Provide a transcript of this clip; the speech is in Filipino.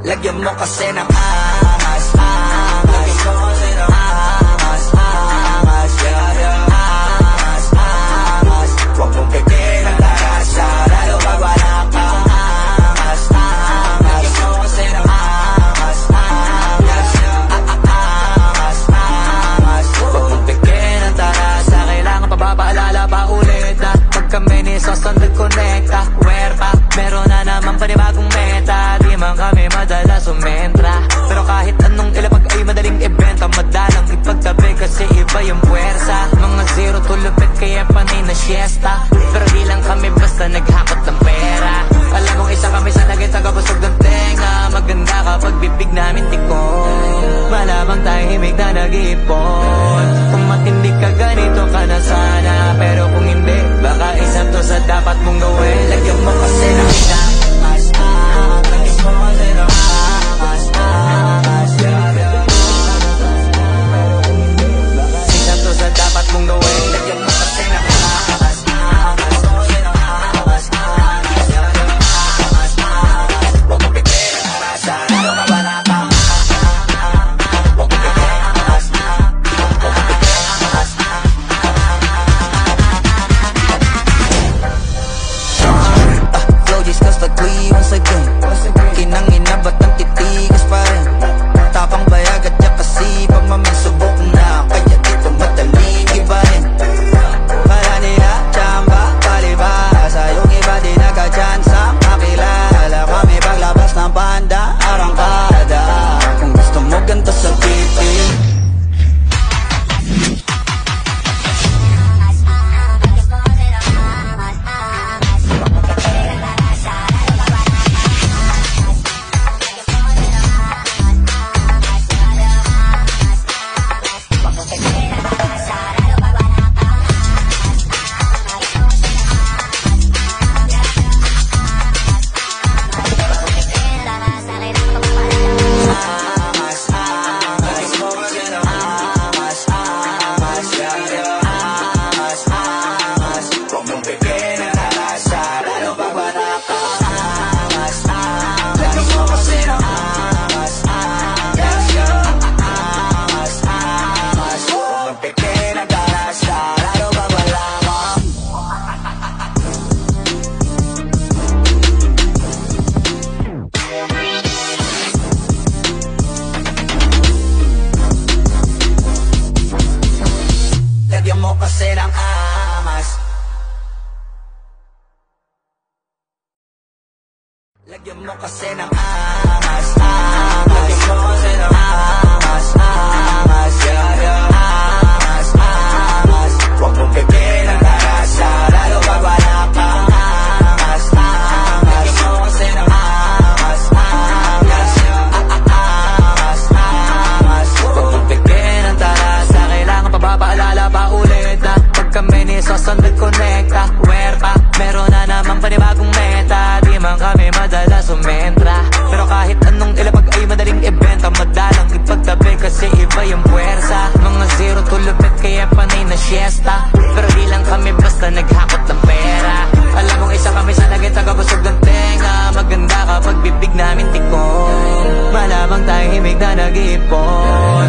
Lagyan mo kasi ng angas, angas. Lagyan mo kasi ng angas, angas. Yeah, yeah. Angas, angas. Huwag mong pipin ang tarasa, lalo pag wala ka. Angas, angas. Lagyan mo kasi ng angas, angas. Angas, angas. Huwag mong pipin ang tarasa, kailangan pa ba paalala pa ulit na pag kami ni Soson nag-connecta, werka, meron na naman panibagong meta. Di man kami madalas sumentra, pero kahit anong ilapag ay madaling ibenta, madalang ipagtabi kasi iba yung puwersa. Mga zero to lupit kaya panay na siesta, pero di lang kami basta naghakot ng pera. Alam mong isa kami sa naging tagabusog ng tenga, maganda kapag bibig namin tikon, malamang tahimik na nag-iipon. Kung matindi ka ganito ka na sana, pero kung hindi, baka isa to sa dapat mong gawin. Lagyan mo kasi ng angas, angas. Lagyan mo kasi ng angas, angas. Pero kung hindi, baka isa to sa dapat mong gawin. Lagyan mo kasi ng angas, angas. Kasi ng angas, angas. Angas, angas. Huwag mo pitin ang arasa, lalo na wala ka. Huwag mo pitin ang angas, huwag mo pitin ang angas. Flow just cause the three once again. Kinangina ba't ang titigas pa rin? Tapang bayag at yak kasi pag mamisubok na, kaya dito madaling ibahin. Para nila tsamba, palibasa, yung iba di nagka-chance ang makilala. Kami paglabas ng panda, arangkada. Kung gusto mo ganito sa pipi, lagyan mo kasi ng angas, angas. Lagyan mo kasi ng angas, angas. Yeah, yeah. Angas, angas. Huwag mong pipin ang tarasa, lalo pag wala ka. Angas, angas. Lagyan mo kasi ng angas, angas. Angas, angas. Huwag mong pipin ang tarasa, kailangan pa ba paalala pa ulit na pag kami ni Soson nag-connecta, werka, meron na naman panibagong meta. Di man kami madalas sumentra, pero kahit anong ilapag ay madaling ibenta, madalang ipagtabi kasi iba yung puwersa. Mga zero to lupit kaya panay na siesta, pero di lang kami basta naghakot ng pera. Alam mong isa kami sa naging tagabusog ng tenga, maganda kapag bibig namin tikon, malamang tahimik na nag-iipon.